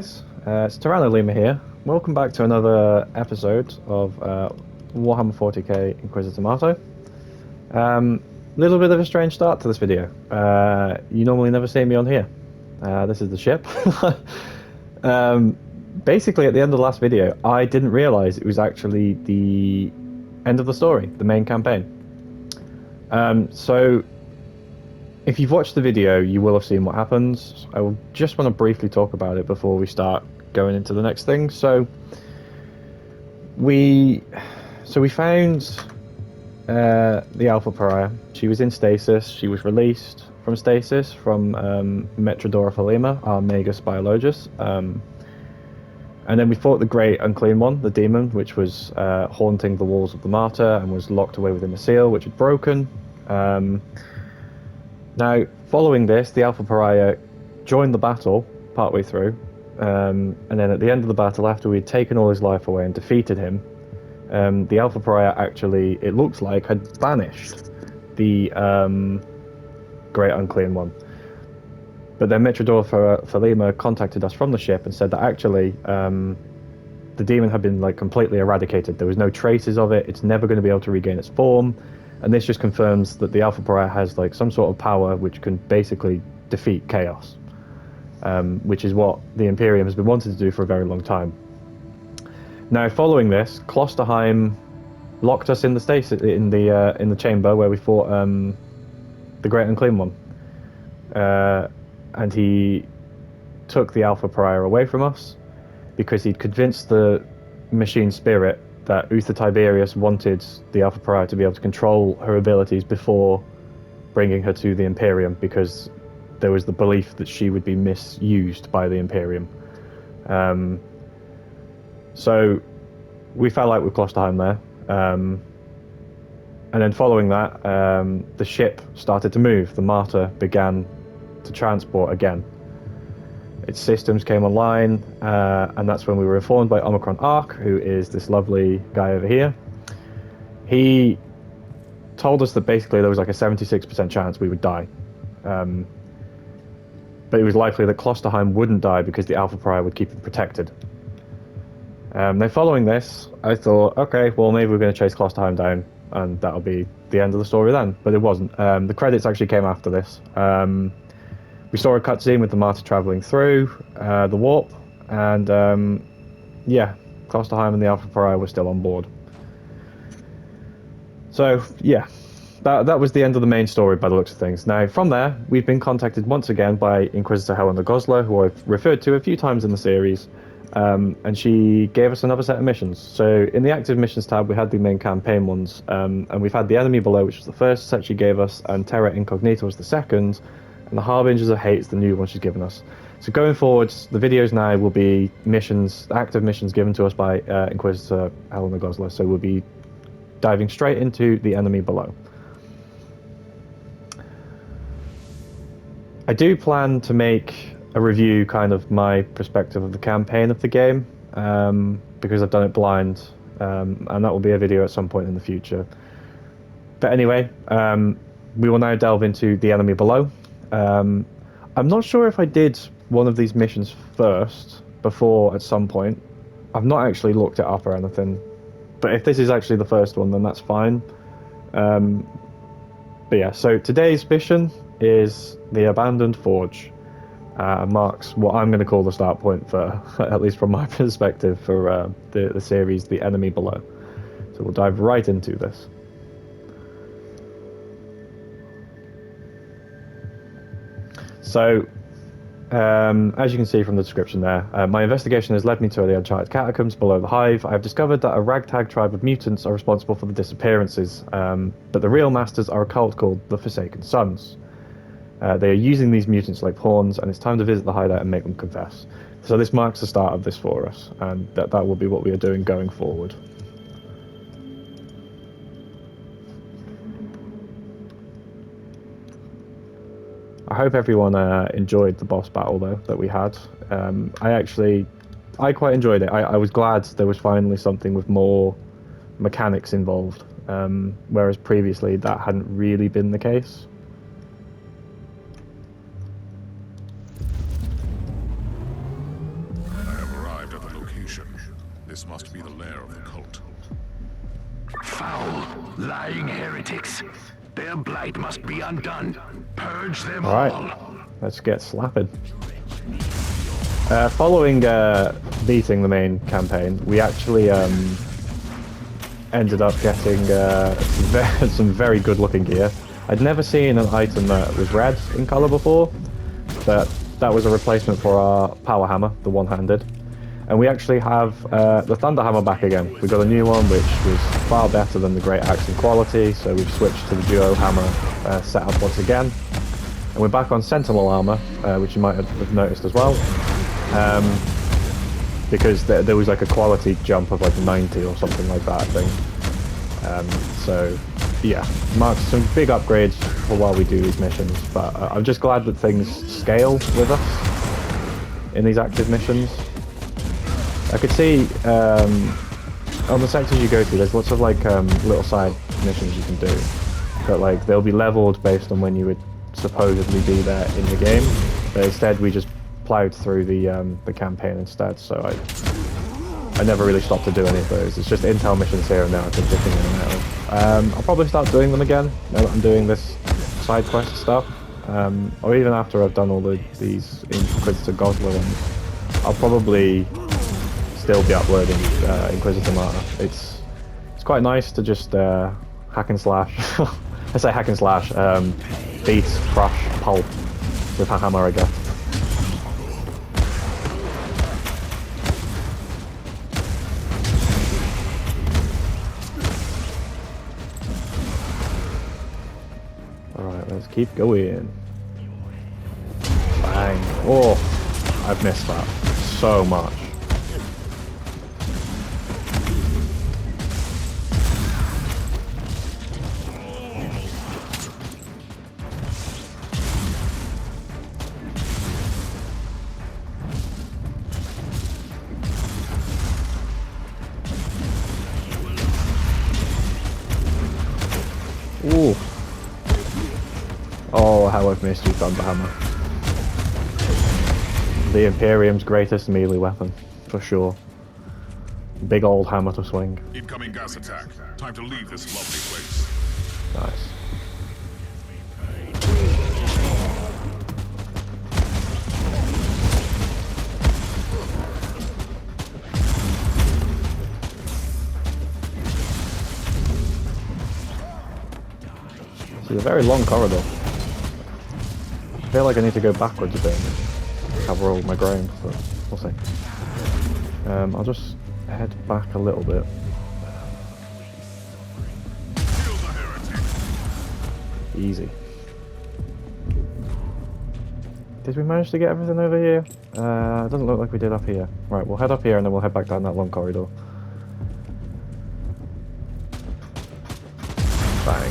It's Lima here. Welcome back to another episode of Warhammer 40k Inquisitor Martyr. Little bit of a strange start to this video. You normally never see me on here. This is the ship. Basically, at the end of the last video, I didn't realise it was actually the end of the story, the main campaign. So, if you've watched the video, you will have seen what happens. I will just want to briefly talk about it before we start going into the next thing. So we found the Alpha Pariah. She was in stasis. She was released from stasis from Metrodora Helena, our Magus Biologus. And then we fought the Great Unclean One, the demon, which was haunting the walls of the Martyr and was locked away within the seal, which had broken. Now, following this, the Alpha Pariah joined the battle partway through, and then at the end of the battle, after we had taken all his life away and defeated him, the Alpha Pariah actually, it looks like, had banished the Great Unclean One. But then Metrodora Felima contacted us from the ship and said that actually the demon had been completely eradicated. There was no traces of it. It's never going to be able to regain its form. And this just confirms that the Alpha Pariah has some sort of power which can basically defeat chaos, which is what the Imperium has been wanting to do for a very long time. Now, following this, Klosterheim locked us in the stasis in the chamber where we fought the Great Unclean One, and he took the Alpha Pariah away from us because he'd convinced the machine spirit that Uther Tiberius wanted the Alpha Pariah to be able to control her abilities before bringing her to the Imperium, because there was the belief that she would be misused by the Imperium. So we fell out with Klosterheim there. And then following that, the ship started to move. The Martyr began to transport again. Its systems came online, and that's when we were informed by Omicron Ark, who is this lovely guy over here. He told us that basically there was a 76% chance we would die. But it was likely that Klosterheim wouldn't die because the Alpha Pariah would keep him protected. Then following this, I thought, okay, well maybe we're going to chase Klosterheim down, and that'll be the end of the story then. But it wasn't. The credits actually came after this. We saw a cutscene with the Martyr travelling through the warp, and yeah, Klosterheim and the Alpha Pariah were still on board. So yeah, that was the end of the main story by the looks of things. Now from there, we've been contacted once again by Inquisitor Helena Goslar, who I've referred to a few times in the series, and she gave us another set of missions. So in the active missions tab, we had the main campaign ones, and we've had the Enemy Below, which was the first set she gave us, and Terra Incognita was the second. And the Harbingers of Hate is the new one she's given us. So going forwards, the videos now will be missions, active missions given to us by Inquisitor Helena Goslar. So we'll be diving straight into the Enemy Below. I do plan to make a review, kind of my perspective of the campaign of the game, because I've done it blind, and that will be a video at some point in the future. But anyway, we will now delve into the Enemy Below. I'm not sure if I did one of these missions first, before at some point. I've not actually looked it up or anything, but if this is actually the first one, then that's fine. But yeah, so today's mission is the Abandoned Forge. Marks what I'm going to call the start point for, at least from my perspective, for the series, The Enemy Below. So we'll dive right into this. So, as you can see from the description there, my investigation has led me to the Uncharted Catacombs below the Hive. I have discovered that a ragtag tribe of mutants are responsible for the disappearances, but the real masters are a cult called the Forsaken Sons. They are using these mutants like pawns, and it's time to visit the hideout and make them confess. So this marks the start of this for us, and that will be what we are doing going forward. I hope everyone enjoyed the boss battle though that we had. I quite enjoyed it. I was glad there was finally something with more mechanics involved, whereas previously that hadn't really been the case. This must be the lair of the cult. Foul, lying heretics. Their blight must be undone. Purge them all. Alright, let's get slapping. Following beating the main campaign, we actually ended up getting some very good looking gear. I'd never seen an item that was red in colour before, but that was a replacement for our power hammer, the one-handed. And we actually have the Thunder Hammer back again. We got a new one which was far better than the Great Axe in quality, so we've switched to the Duo Hammer setup once again. And we're back on Sentinel Armor, which you might have noticed as well. Because there was like a quality jump of like 90 or something like that, I think. So yeah, marks some big upgrades for while we do these missions, but I'm just glad that things scale with us in these active missions. I could see on the sectors you go to, there's lots of like little side missions you can do, but like they'll be leveled based on when you would supposedly be there in the game. But instead, we just plowed through the campaign instead. So I never really stopped to do any of those. It's just intel missions here and there I've been dipping in and out of. I'll probably start doing them again now that I'm doing this side quest stuff, or even after I've done all these Inquisitor Goslar ones. I'll probably still be uploading Inquisitor Martyr. It's quite nice to just hack and slash. I say hack and slash. Beat, crush, pulp with a hammer, I guess. Alright, let's keep going. Bang. Oh, I've missed that so much. Ooh. Oh, how I've missed you, Thunder Hammer. The Imperium's greatest melee weapon, for sure. Big old hammer to swing. Incoming gas attack. Time to leave this lovely place. Nice. It's a very long corridor. I feel like I need to go backwards a bit and cover all my ground, but we'll see. I'll just head back a little bit. Easy. Did we manage to get everything over here? It doesn't look like we did up here. Right, we'll head up here and then we'll head back down that long corridor. Bang.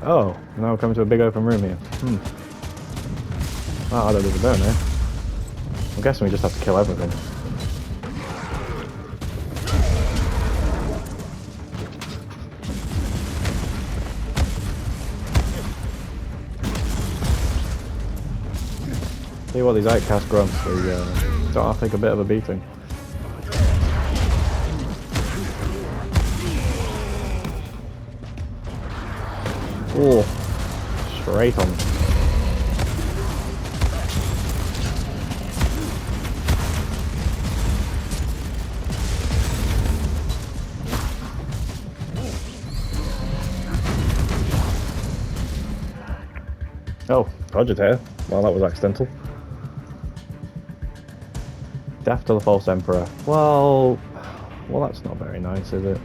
Oh, now we're coming to a big open room here. Oh, I don't think we're there. I'm guessing we just have to kill everything. Tell you what, these outcast grunts, they don't have to take a bit of a beating. Oh, straight on. Oh, Project here. Well, that was accidental. Death to the False Emperor. Well, that's not very nice, is it?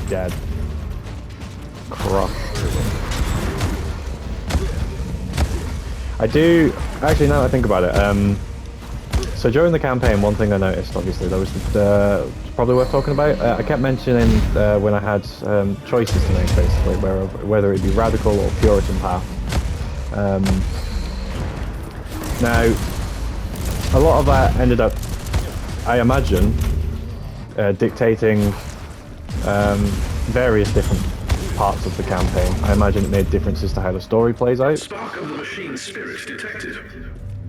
Dead. Crushed. I do actually, now that I think about it, so during the campaign, one thing I noticed, obviously, that was probably worth talking about. I kept mentioning when I had choices to make, basically, whether it be radical or Puritan path. Now, a lot of that ended up, I imagine, dictating various different parts of the campaign. I imagine it made differences to how the story plays out. Spark of the machine spirit detected.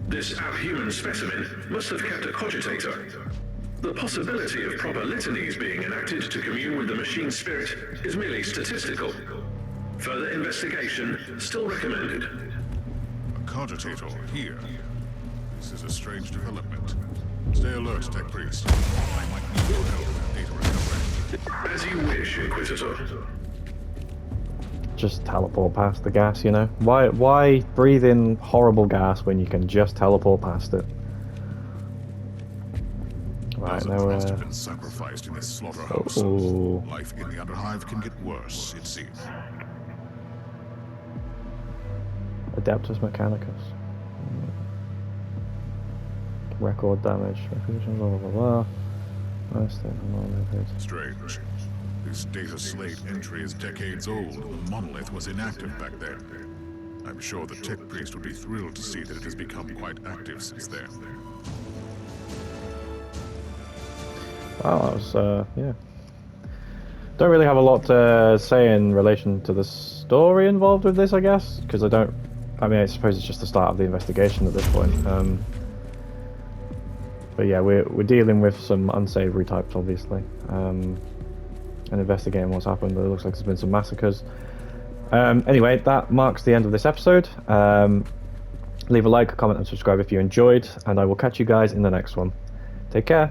This abhuman specimen must have kept a cogitator. The possibility of proper litanies being enacted to commune with the machine spirit is merely statistical. Further investigation still recommended. A cogitator here. This is a strange development. Stay alert, Tech Priest. I might need your help with data recovery. As you wish, Inquisitor. Just teleport past the gas, you know? Why breathe in horrible gas when you can just teleport past it? Right, Thousands now must have been sacrificed in this slaughterhouse. Ooh. Life in the Underhive can get worse, it seems. Adeptus Mechanicus. Record damage. Requisition, blah blah blah blah. Nice thing. Strange. This data slate entry is decades old. The monolith was inactive back then. I'm sure the Tech Priest would be thrilled to see that it has become quite active since then. Wow, that was, yeah. Don't really have a lot to say in relation to the story involved with this, I guess, because I mean, I suppose it's just the start of the investigation at this point. But yeah, we're dealing with some unsavory types, obviously, and investigating what's happened. It looks like there's been some massacres. Anyway, that marks the end of this episode. Leave a like, comment, and subscribe if you enjoyed, and I will catch you guys in the next one. Take care.